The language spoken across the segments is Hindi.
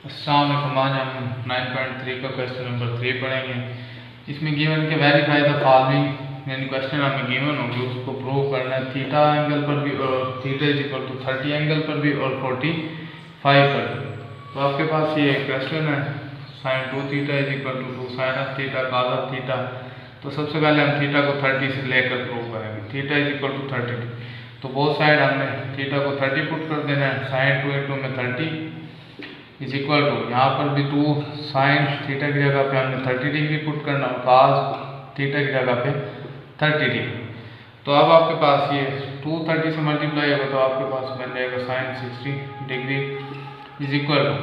अस्सलाम वालेकुम। आज हम 9.3 का क्वेश्चन नंबर 3 पढ़ेंगे। इसमें गिवन के वेरीफाई द फॉलोइंग, यानी क्वेश्चन हमें गिवन होगी उसको प्रूव करना है थीटा एंगल पर भी और theta is equal to 30 angle पर भी और 45 पर भी। तो आपके पास ये क्वेश्चन है sin 2 theta is equal to 2 sin of theta cos of theta. तो सबसे पहले हम थीटा को 30 से लेकर प्रूव करेंगे। थीटा इज इक्वल टू 30, तो बोथ साइड हमने थीटा को 30 पुट कर देना है। sin 2 इंटू में 30 इज इक्वल टू, यहाँ पर भी 2 साइन थीटा की जगह पे हमने 30 डिग्री पुट करना और cos थीटा की जगह पे 30 डिग्री। तो अब आपके पास ये 2 30 से मल्टीप्लाई होगा तो आपके पास बन जाएगा sine 60 degree is equal to,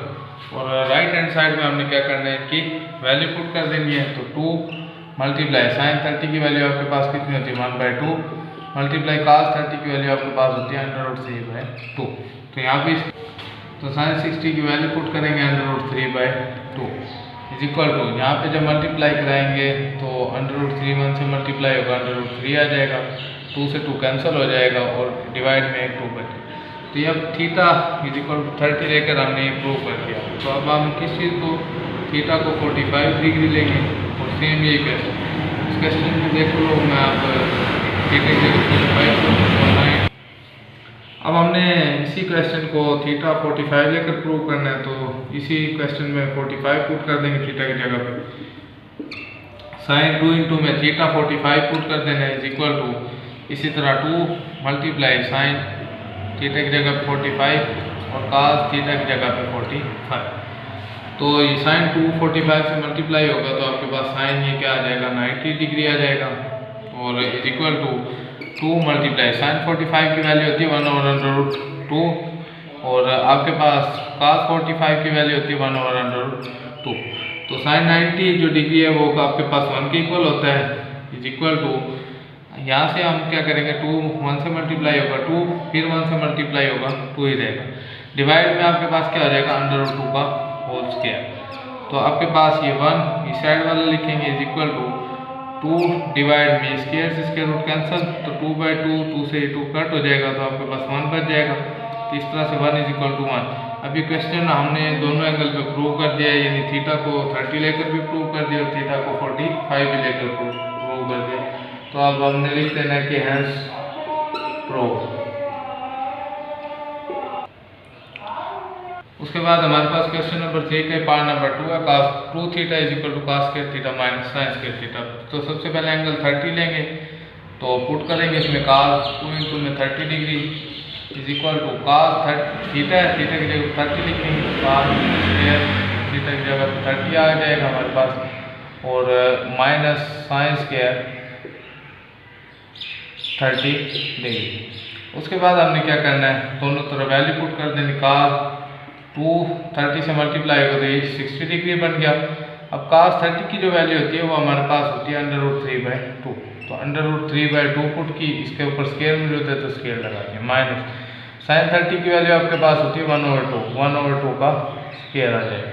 और राइट हैंड साइड में हमने क्या करना है कि वैल्यू पुट कर देनी है। तो 2 मल्टीप्लाई साइन 30 की वैल्यू आपके पास कितनी होती है 1/2 मल्टीप्लाई cos 30 की वैल्यू आपके पास होती है √3/2। तो यहाँ भी तो साइन 60 की वैल्यू पुट करेंगे √3/2 इज इक्वल टू, यहाँ पे जब मल्टीप्लाई कराएंगे तो √3 1 से मल्टीप्लाई होगा √3 आ जाएगा, 2 से 2 कैंसिल हो जाएगा और डिवाइड में 2 बचे। तो ये अब थीटा इज इक्वल टू 30 लेकर हमने ये प्रूव कर दिया। तो अब हम किस चीज़ को थीटा को 45 डिग्री लेंगे और सेम यही क्वेश्चन इस क्वेश्चन में देख लो। मैं आप थीटा की जगह 45 अब हमने इसी क्वेश्चन को थीटा 45 लेकर प्रूव करना है। तो इसी क्वेश्चन में 45 पुट कर देंगे थीटा की जगह पे। साइन 2 इंटू में थीटा 45 पुट कर देना है इज इक्वल टू, इसी तरह 2 मल्टीप्लाई साइन थीटा की जगह पे 45 और cos थीटा की जगह पे 45। तो ये साइन 2 45 से मल्टीप्लाई होगा तो आपके पास साइन ये क्या आ जाएगा 90 डिग्री आ जाएगा, और is equal to 2 multiply sine 45 की वैल्यू होती है 1/√2 और आपके पास cos 45 की वैल्यू होती है 1/√2। तो साइन 90 जो डिग्री है वो आपके पास 1 के इक्वल होता है इज इक्वल टू, यहाँ से हम क्या करेंगे 2 1 से मल्टीप्लाई होगा 2 फिर 1 से मल्टीप्लाई होगा 2 ही रहेगा, डिवाइड में आपके पास क्या हो जाएगा √2 का होल स्क्वायर। तो आपके पास ये 1 इस साइड वाला लिखेंगे इज इक्वल टू 2 डिवाइड में स्क्वायर से स्क्वायर रूट कैंसिल, तो 2/2 2 से 2 कट हो जाएगा तो आपके पास 1 बच जाएगा। तो इस तरह से 1 इज इक्वल टू 1। अभी क्वेश्चन हमने दोनों एंगल पे प्रूव कर दिया है, यानी थीटा को 30 लेकर भी प्रूव कर दिया और थीटा को 45 भी लेकर प्रूव कर दिया। तो अब हमने लिख देना है कि हैंस प्रूव। उसके बाद हमारे पास क्वेश्चन नंबर 3 के पार्ट नंबर 2 है cos 2 theta is equal to cos square theta minus sin square theta. तो सबसे पहले एंगल 30 लेंगे तो पुट करेंगे इसमें cos 2 इंटू में 30 degree is equal to cos theta है, थीटा की जगह 30 लिखेंगे तो cos स्क्वायर थीटा की जगह 30 आ जाएगा हमारे पास, और माइनस sin स्क्वायर 30 डिग्री। उसके बाद हमने क्या करना है दोनों तरफ वैल्यू पुट कर देनी, cos 2 30 से मल्टीप्लाई होगा तो ये 60 डिग्री बन गया। अब cos 30 की जो वैल्यू होती है वो हमारे पास होती है √3/2। तो √3/2 पुट की, इसके ऊपर स्केयर में होता है तो स्केयर लगा दिया, माइनस sin 30 की वैल्यू आपके पास होती है 1/2 का स्केयर आ जाएगा।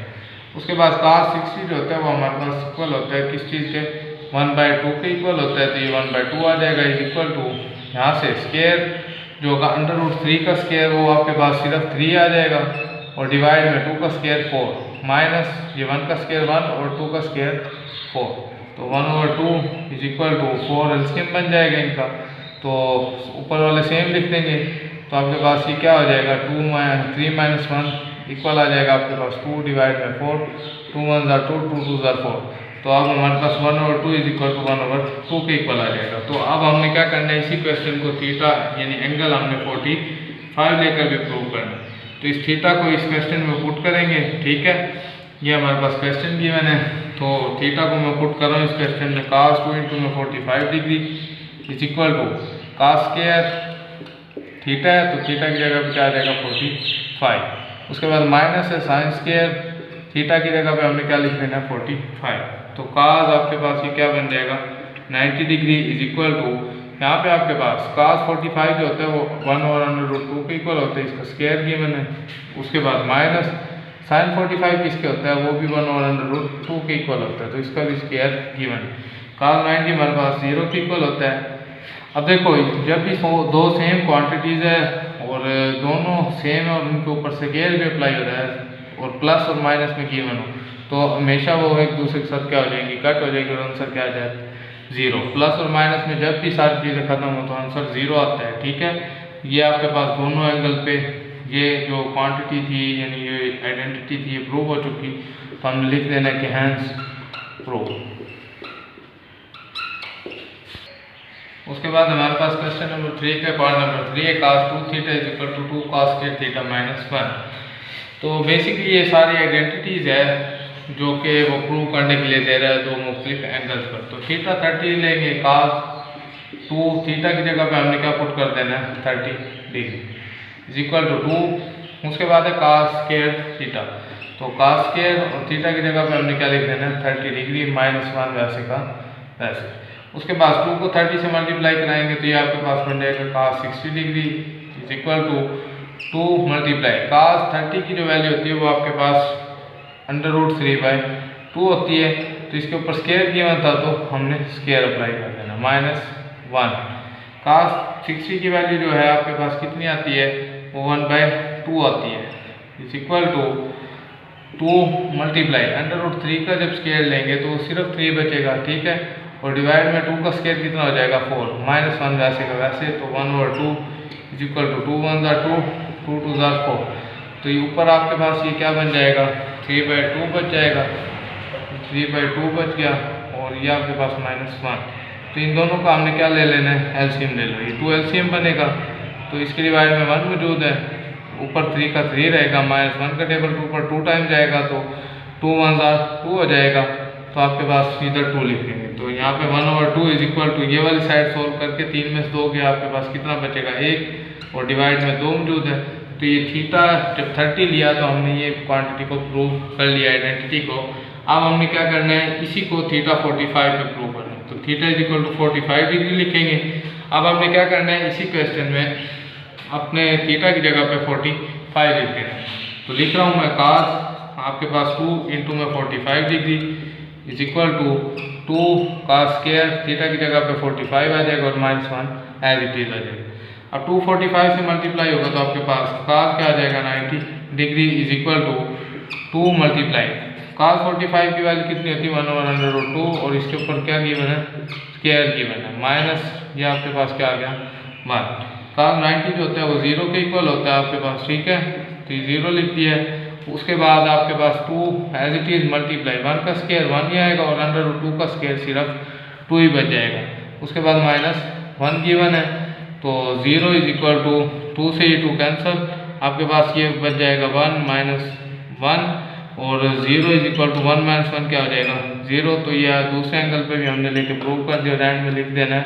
उसके बाद cos 60 जो होता है वो हमारे पास इक्वल होता है किस चीज़ के 1/2 के इक्वल होता है, तो ये 1/2 आ जाएगा इज इक्वल टू, यहाँ से स्केयर जो होगा √3 का स्केयर वो आपके पास सिर्फ 3 आ जाएगा और डिवाइड में 2 का स्क्वायर 4 माइनस ये 1 का स्क्वायर 1 और 2 का स्क्वायर 4। तो 1/2 इज इक्वल टू 4 एलसीएम बन जाएगा इनका। तो ऊपर वाले सेम लिख देंगे तो आपके पास ये क्या हो जाएगा 3 - 1 इक्वल आ जाएगा आपके पास 2 डिवाइड में 4, 2 1 ज़ा 2 2 2 ज़ा 4। तो अब हमारे पास 1/2 इज इक्वल टू 1/2 के इक्वल आ जाएगा। तो अब हमने क्या करना है इसी क्वेश्चन को थीटा यानी एंगल हमने 45 लेकर भी प्रूव करना है। तो इस थीटा को इस क्वेश्चन में पुट करेंगे, ठीक है। ये हमारे पास क्वेश्चन गिवन है तो थीटा को मैं पुट कर रहा हूँ इस क्वेश्चन में cos 2 इंटू में 45 degree is equal to cos square theta है तो थीटा की जगह पे क्या आ जाएगा 45। उसके बाद माइनस है sin स्क्वायर थीटा की जगह पे हमने क्या लिख देना है 45। तो cos आपके पास ये क्या बन जाएगा 90 डिग्री इज इक्वल टू, यहाँ पे आपके पास cos 45 जो होता है वो 1/√2 के इक्वल होता है, इसका स्क्वायर गिवन है। उसके बाद माइनस sin 45 किसके होता है वो भी 1/√2 के इक्वल होता है, तो इसका भी स्क्वायर गिवन है। cos 90 हमारे पास 0 के इक्वल होता है। अब देखो जब भी दो सेम क्वांटिटीज़ है और दोनों सेम है और उनके ऊपर स्क्वायर भी अप्लाई हो रहा है और प्लस और माइनस में गिवन हो तो हमेशा वो एक दूसरे के साथ क्या हो जाएंगी, कट हो जाएगी और आंसर क्या आ जाए 0। प्लस और माइनस में जब भी सारी चीज़ें खत्म हो तो आंसर 0 आता है, ठीक है। ये आपके पास दोनों एंगल पे ये जो क्वांटिटी थी यानी ये आइडेंटिटी थी ये प्रूव हो चुकी, तो हमने लिख देना कि हैंस प्रूव। उसके बाद हमारे पास क्वेश्चन नंबर 3 का पार्ट नंबर 3 है cos 2 theta is equal to 2 cos square theta minus 1। तो बेसिकली ये सारी आइडेंटिटीज है जो कि वो प्रूव करने के लिए दे रहा है दो मुख्तलिफ एंगल्स पर। तो थीटा 30 लेंगे, cos 2 थीटा की जगह पे हमने क्या पुट कर देना है 30 डिग्री इज इक्वल टू 2। उसके बाद है cos स्क्वायर थीटा, तो cos स्क्वायर और थीटा की जगह पे हमने क्या लिख देना है 30 डिग्री माइनस 1 वैसे का वैसे। उसके बाद 2 को 30 से मल्टीप्लाई कराएंगे तो ये आपके पास बन जाएगा cos 60 degree is equal to 2 multiply cos 30 की जो वैल्यू होती है वो आपके पास √3/2 होती है, तो इसके ऊपर स्क्वायर किया था तो हमने स्क्वायर अप्लाई कर देना माइनस 1। cos 60 की वैल्यू जो है आपके पास कितनी आती है वो 1/2 आती है इज इक्वल टू 2 मल्टीप्लाई √3 का जब स्क्वायर लेंगे तो सिर्फ 3 बचेगा, ठीक है। और डिवाइड में 2 का स्क्वायर कितना हो जाएगा 4 माइनस 1 वैसे का वैसे, तो 1/2 इज इक्वल टू 2 1 2 2 2 4। तो ये ऊपर आपके पास ये क्या बन जाएगा 3/2 बच जाएगा, 3/2 बच गया और ये आपके पास -1। तो इन दोनों का हमने क्या ले लेना है एलसीएम ले लो, ये 2 एलसीएम बनेगा तो इसके डिवाइड में 1 मौजूद है, ऊपर 3 का 3 रहेगा, -1 का टेबल ऊपर 2 टाइम जाएगा तो 2 1 2 हो जाएगा, तो आपके पास इधर 2 लिखेंगे। तो यहाँ पे 1/2 इज इक्वल टू ये वाली साइड सोल्व करके 3 में से 2 गया आपके पास कितना बचेगा 1 और डिवाइड में 2 मौजूद है। तो ये थीटा जब 30 लिया तो हमने ये क्वांटिटी को प्रूव कर लिया आइडेंटिटी को। अब हमने क्या करना है इसी को थीटा 45 पे प्रूव करना है, तो theta is equal to 45 degree लिखेंगे। अब हमने क्या करना है इसी क्वेश्चन में अपने थीटा की जगह पे 45 लिख देना है। तो लिख रहा हूँ मैं cos आपके पास 2 इंटू में 45 degree is equal to 2 cos square theta की जगह पे 45 आ जाएगा और -1 एज इट इज आ जाएगा। अब 245 से मल्टीप्लाई होगा तो आपके पास cos क्या आ जाएगा 90 degree is equal to 2 multiply cos 45 की वैल्यू कितनी होती है 1/√2 और इसके ऊपर क्या गिवन है स्क्वायर गिवन है माइनस ये आपके पास क्या आ गया 1। cos 90 जो होता है वो 0 के इक्वल होता है आपके पास, ठीक है, तो ये 0 लिख दिया है। उसके बाद आपके पास 2 एज इट इज मल्टीप्लाई 1 का स्क्वायर 1 ही आएगा और √2 का स्क्वायर सिर्फ 2 ही बच जाएगा। उसके बाद -1 गिवन है तो 0 इज इक्वल टू 2 से ये 2 कैंसिल, आपके पास ये बच जाएगा 1 -1 और 0 इज इक्वल टू 1 -1 क्या हो जाएगा 0। तो ये दूसरे एंगल पे भी हमने लेके प्रूव कर दिया, एंड में लिख देना है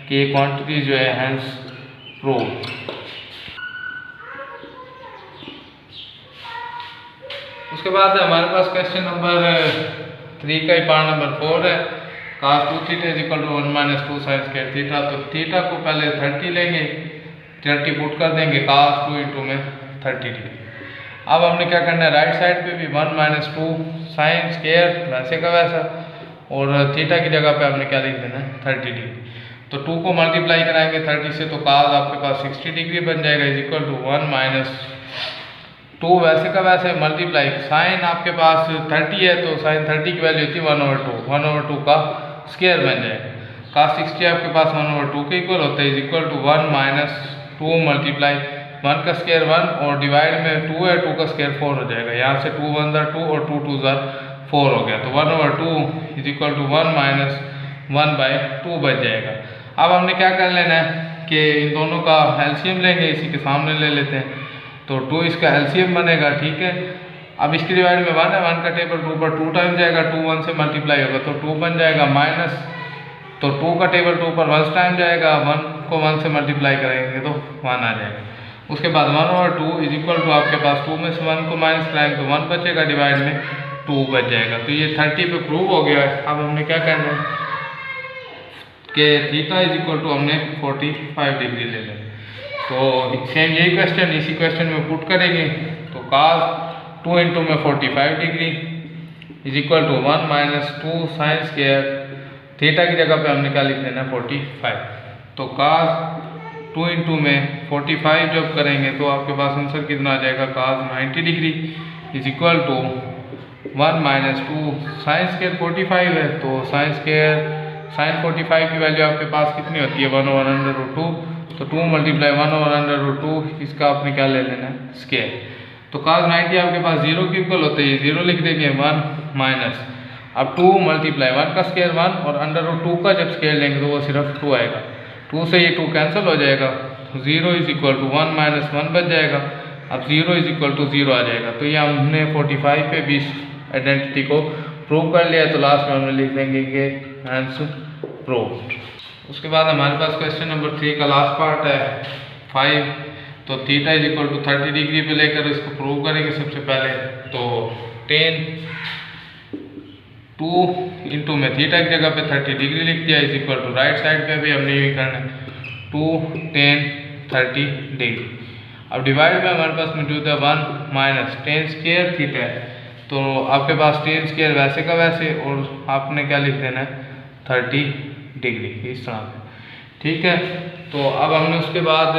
कि ये क्वांटिटी जो है हैंस प्रूव। उसके बाद हमारे पास क्वेश्चन नंबर 3 का पार्ट नंबर 4 है cos 2 theta is equal to 1 - 2 sin square theta. तो थीटा को पहले 30 लेंगे, 30 पुट कर देंगे cos 2 इंटू में 30 डिग्री। अब हमने क्या करना है राइट साइड पे भी 1 - 2 sin स्क्वायर वैसे का वैसा और थीटा की जगह पे हमने क्या लिख देना है 30 डिग्री। तो 2 को मल्टीप्लाई कराएंगे 30 से तो cos आपके पास 60 डिग्री बन जाएगा इज इक्वल टू 1 - 2 वैसे का वैसे मल्टीप्लाई साइन आपके पास 30 है तो साइन 30 की वैल्यू होती है 1/2 का स्क्वायर बन जाएगा। cos 60 आपके पास 1/2 के इक्वल होता है इज इक्वल टू 1 - 2 मल्टीप्लाई 1 का स्क्वायर 1 और डिवाइड में 2 है 2 का स्क्वायर 4 हो जाएगा। यहाँ से 2 1 2 और 2 2 4 हो गया, तो 1/2 इज इक्वल टू 1 - 1/2 बच जाएगा। अब हमने क्या कर लेना है कि इन दोनों का एलसीएम लेंगे, इसी के सामने ले लेते हैं तो 2 इसका एलसीएम बनेगा, ठीक है। अब इसके डिवाइड में 1 है, 1 का टेबल 2 पर 2 टाइम जाएगा, 2 1 से मल्टीप्लाई होगा तो 2 बन जाएगा माइनस, तो 2 का टेबल 2 पर 1 टाइम जाएगा, 1 को 1 से मल्टीप्लाई करेंगे तो 1 आ जाएगा। उसके बाद 1/2 इज इक्वल टू आपके पास 2 में से 1 को माइनस कराएंगे तो 1 बचेगा, डिवाइड में 2 बच जाएगा। तो ये 30 पे प्रूव हो गया है। अब हमने क्या करना है कि थीटा इज इक्वल टू हमने 45 डिग्री ले लें, तो सेम यही क्वेश्चन इसी क्वेश्चन में पुट करेंगे। तो cos 2 इंटू में 45 degree is equal to 1 - 2 sin square theta की जगह पे हमने क्या लिख लेना 45। तो cos 2 इंटू में 45 जब करेंगे तो आपके पास आंसर कितना आ जाएगा cos 90 degree is equal to 1 minus 2 sine square 45 है, तो साइन स्क्वायर साइन 45 की वैल्यू आपके पास कितनी होती है 1/√2, तो 2 मल्टीप्लाई 1/√2 इसका आपने क्या ले लेना है स्क्वायर। तो cos 90 आपके पास 0 के इक्वल होते हैं, 0 लिख देंगे 1 माइनस अब 2 मल्टीप्लाई 1 का स्क्वायर 1 और √2 का जब स्क्वायर लेंगे तो वो सिर्फ 2 आएगा, 2 से ये 2 कैंसिल हो जाएगा, 0 इज इक्वल टू 1 माइनस 1 बच जाएगा, अब 0 इज इक्वल टू 0 आ जाएगा। तो ये हमने 45 पे भी आइडेंटिटी को प्रूव कर लिया, तो लास्ट में हमने लिख देंगे कि आंसर प्रूव्ड। उसके बाद हमारे पास क्वेश्चन नंबर 3 का लास्ट पार्ट है 5, तो theta is equal to 30 degree पे लेकर इसको प्रूव करेंगे। सबसे पहले तो 10 2 इंटू में थीटा की जगह पे 30 डिग्री लिख दिया is equal to right side पे भी हमने यही करना है 2 10 30 डिग्री। अब डिवाइड में हमारे पास मौजूद है 1 माइनस 10 स्क्वायर थीटा है, तो आपके पास 10 स्क्वायर वैसे का वैसे और आपने क्या लिख देना है 30 डिग्री इस तरह से, ठीक है। तो अब हमने उसके बाद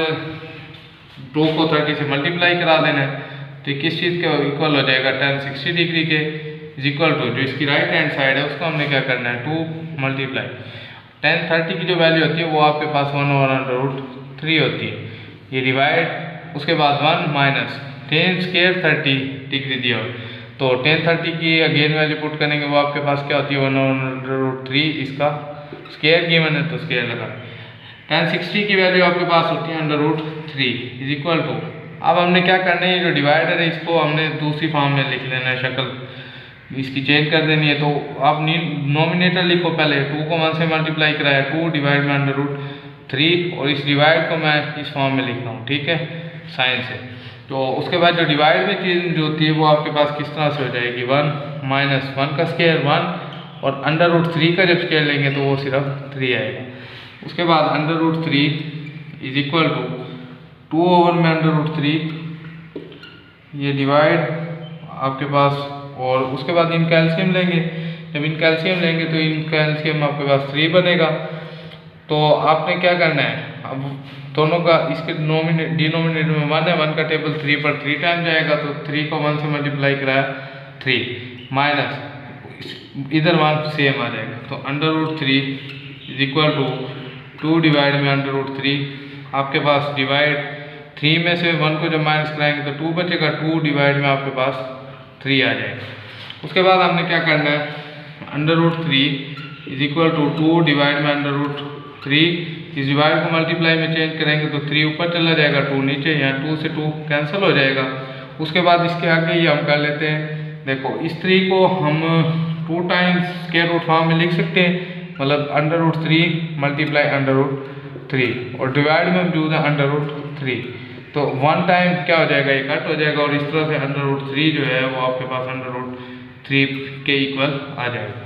2 को 30 से मल्टीप्लाई करा देना है, तो किस चीज़ के इक्वल हो जाएगा 10 60 डिग्री के इज इक्वल टू जो इसकी राइट हैंड साइड है उसको हमने क्या करना है 2 मल्टीप्लाई 10 30 की जो वैल्यू होती है वो आपके पास 1/√3 होती है, ये डिवाइड उसके बाद 1 माइनस 10 स्क्वायर 30 डिग्री दिया हो, तो 10 30 की अगेन वैल्यू पुट करेंगे वो आपके पास क्या होती है 1/√3, इसका स्क्वायर गिवन है तो स्क्वायर लगा। 10 60 की वैल्यू आपके पास होती है √3 इज इक्वल टू, अब हमने क्या करना है जो डिवाइडर है इसको हमने दूसरी फॉर्म में लिख लेना है, शक्ल इसकी चेंज कर देनी है। तो आप नोमिनेटर लिखो, पहले 2 को 1 से मल्टीप्लाई कराया 2 डिवाइड में √3 और इस डिवाइड को मैं इस फॉर्म में लिख रहा हूँ, ठीक है साइन से। तो उसके बाद जो डिवाइड में चीज़ जो होती है वो आपके पास किस तरह से हो जाएगी 1 माइनस 1 का स्क्वायर 1 और √3 का जब स्क्वायर लेंगे तो वो सिर्फ 3 आएगा। उसके बाद √3 इज इक्वल टू 2 ओवर में √3 ये डिवाइड आपके पास, और उसके बाद इन कैल्शियम लेंगे, जब इन कैल्शियम लेंगे तो इन कैल्शियम आपके पास 3 बनेगा। तो आपने क्या करना है अब दोनों का इसके डिनोमिनेटर में 1 है, 1 का टेबल 3 पर 3 टाइम जाएगा, तो 3 को 1 से मल्टीप्लाई कराया 3 माइनस इधर 1 सेम आ जाएगा, तो √3 इज इक्वल टू 2 डिवाइड में √3 आपके पास डिवाइड 3 में से 1 को जब माइनस कराएंगे तो 2 बचेगा, 2 डिवाइड में आपके पास 3 आ जाएगा। उसके बाद हमने क्या करना है √3 इज इक्वल टू 2 डिवाइड में √3, इस डिवाइड को मल्टीप्लाई में चेंज करेंगे तो 3 ऊपर चला जाएगा 2 नीचे, यहाँ 2 से 2 कैंसिल हो जाएगा। उसके बाद इसके आगे ये हम कर लेते हैं, देखो इस 3 को हम 2 टाइम्स स्क्वायर रूट फॉर्म में लिख सकते हैं, मतलब √3 मल्टीप्लाई √3 और डिवाइड में मौजूद है √3, तो 1 टाइम क्या हो जाएगा ये कट हो जाएगा और इस तरह से √3 जो है वो आपके पास √3 के इक्वल आ जाएगा।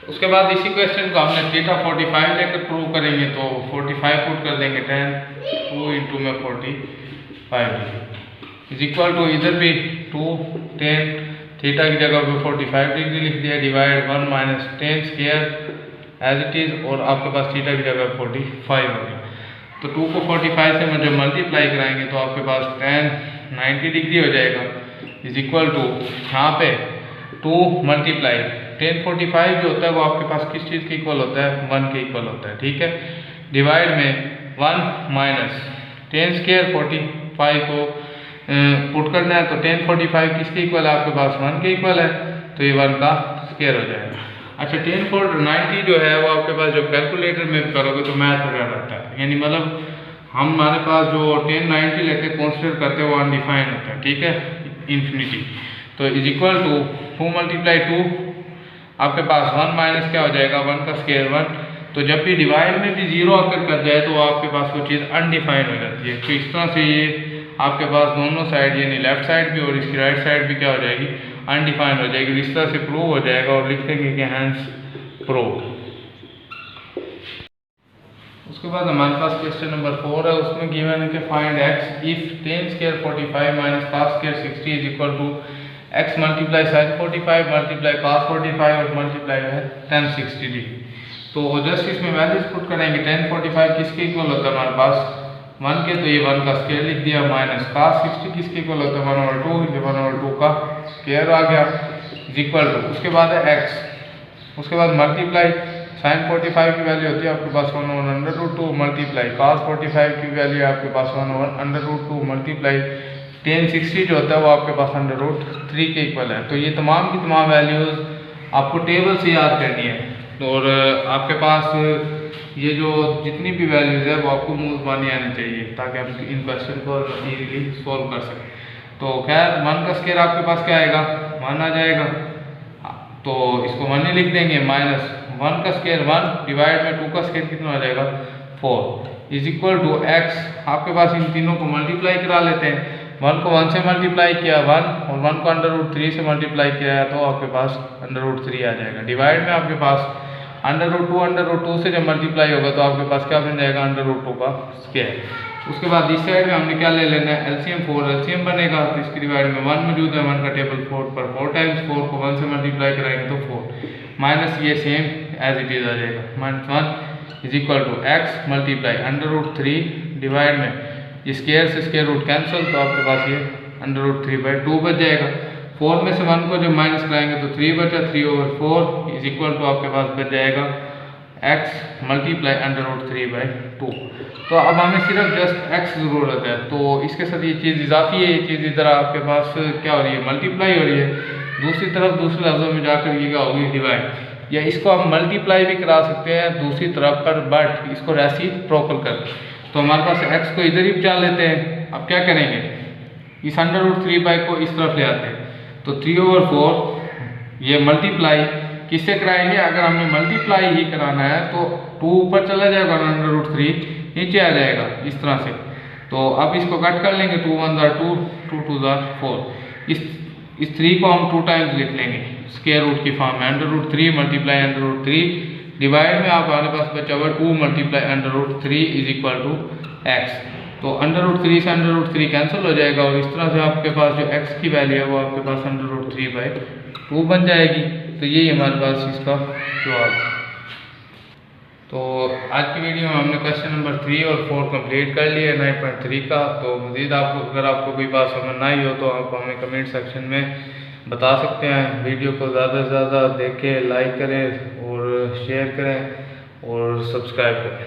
उसके बाद इसी क्वेश्चन को हमने थीटा 45 लेकर प्रूव करेंगे, तो 45 पुट कर देंगे 10 2 इंटू में 45 इज इक्वल टू इधर भी 2 10 थीटा की जगह पे 45 डिग्री लिख दिया divide 1 minus 10 square as it is और आपके पास थीटा की जगह 45 हो गया। तो 2 को 45 से जब मल्टीप्लाई कराएंगे तो आपके पास 10 90 डिग्री हो जाएगा इज इक्वल टू यहाँ पे 2 मल्टीप्लाई 10 45 जो होता है वो आपके पास किस चीज़ के इक्वल होता है 1 के इक्वल होता है, ठीक है। डिवाइड में 1 माइनस 10 स्क्वायर 45 को पुट करना है, तो 10 45 किसके इक्वल है आपके पास 1 के इक्वल है, तो ये 1 का स्क्वायर हो जाएगा। अच्छा 10 90 जो है वो आपके पास जब कैलकुलेटर में करोगे तो मैथ वगैरह रहता है, यानी मतलब हमारे पास जो 10 90 लेते कंसिडर करते हैं वो अनडिफाइंड होता है, ठीक है इन्फिनिटी। तो इज इक्वल टू 2 मल्टीप्लाई 2 आपके पास 1 माइनस क्या हो जाएगा 1 का स्क्वायर 1, तो जब भी डिवाइड में भी 0 आकर कर जाए तो आपके पास वो चीज़ अनडिफाइंड हो जाती है। तो इस तरह से ये आपके पास दोनों साइड यानी लेफ्ट साइड भी और इसकी राइट साइड भी क्या हो जाएगी अनडिफाइंड हो जाएगी, इस तरह से प्रूव हो जाएगा और लिख देंगे कि हैंस प्रूव। उसके बाद हमारे पास क्वेश्चन नंबर 4 है, उसमें गिवन है कि find x if 10 square 45 minus cos square 60 is equal to x multiply sin 45 multiply cos 45 और मल्टीप्लाई है tan 60 डिग्री। तो जस्ट इसमें वैल्यूज पुट करेंगे 10 45 किसके इक्वल होता है हमारे पास 1 के, तो ये 1 का स्क्वायर लिख दिया, माइनस cos 60 किसके इक्वल होता है 1/2, ये 1/2 का स्क्वायर आ गया इज इक्वल टू, उसके बाद है x, उसके बाद मल्टीप्लाई sin 45 की वैल्यू होती है आपके पास 1/√2 मल्टीप्लाई cos 45 की वैल्यू आपके पास 1/√2 मल्टीप्लाई tan 60 जो होता है वो आपके पास √3 के इक्वल है। तो ये तमाम की तमाम वैल्यूज़ आपको टेबल से याद करनी है और आपके पास ये जो जितनी भी वैल्यूज़ है वो आपको मुंह ज़बानी आनी चाहिए ताकि आप इन क्वेश्चन को इजीली सॉल्व कर सकें। तो खैर 1 का स्क्वायर आपके पास क्या आएगा 1 आ जाएगा, तो इसको 1 ही लिख देंगे, माइनस 1 का स्क्वायर 1 डिवाइड में 2 का स्क्वायर कितना आ जाएगा 4 इज इक्वल टू x, आपके पास इन तीनों को मल्टीप्लाई करा लेते हैं, 1 को 1 से मल्टीप्लाई किया 1 और 1 को √3 से मल्टीप्लाई किया है तो आपके पास √3 आ जाएगा, डिवाइड में आपके पास √2 से जब मल्टीप्लाई होगा तो आपके पास क्या बन जाएगा √2 का स्क्वायर। उसके बाद इस साइड में हमने क्या ले लेना है एलसीएम 4, एलसीएम बनेगा तो इसकी डिवाइड में 1 मौजूद है, 1 का टेबल 4 पर 4 टाइम्स 4 को 1 से मल्टीप्लाई कराएंगे तो 4 माइनस ये सेम एज इट इज आ जाएगा, -1 is equal to x multiply √3 divide में ये स्क्वायर से स्क्वायर रूट कैंसिल तो आपके पास ये √3/2 बच जाएगा। 4 में से 1 को जब माइनस कराएंगे तो 3 बचा, 3/4 इज इक्वल टू आपके पास बच जाएगा x मल्टीप्लाई √3/2। तो अब हमें सिर्फ जस्ट x ज़रूरत है, तो इसके साथ ये चीज़ इजाफी है, ये चीज़ इधर आपके पास क्या हो रही है मल्टीप्लाई हो रही है, दूसरी तरफ दूसरे लफ्ज़ों में जाकर ये क्या होगी डिवाइड, या इसको हम मल्टीप्लाई भी करा सकते हैं दूसरी तरफ पर, बट इसको रेसिप्रोकल कर, तो हमारे पास x को इधर ही बचा लेते हैं। अब क्या करेंगे इस √3 को इस तरफ ले आते हैं, तो 3/4 ये मल्टीप्लाई किससे कराएंगे, अगर हमें मल्टीप्लाई ही कराना है तो 2 ऊपर चला जाएगा, √3 नीचे आ जाएगा इस तरह से। तो अब इसको कट कर लेंगे, 2 1 are 2, 2 2 are 4, इस 3 को हम 2 टाइम्स लिख लेंगे स्क्वायर रूट की फॉर्म में, √3 मल्टीप्लाई √3 डिवाइड में आप हमारे पास बचा हुआ 2 multiply √3 is equal to x, तो √3 से √3 कैंसिल हो जाएगा और इस तरह से आपके पास जो x की वैल्यू है वो आपके पास √3/2 बन जाएगी। तो यही हमारे पास इसका जवाब है। तो आज की वीडियो में हमने क्वेश्चन नंबर 3 और 4 कंप्लीट कर लिया 9.3 का। तो मज़ीद अगर आपको कोई बात समझ ना आई हो तो आप हमें कमेंट सेक्शन में बता सकते हैं। वीडियो को ज़्यादा से ज़्यादा देखें, लाइक करें और शेयर करें और सब्सक्राइब करें।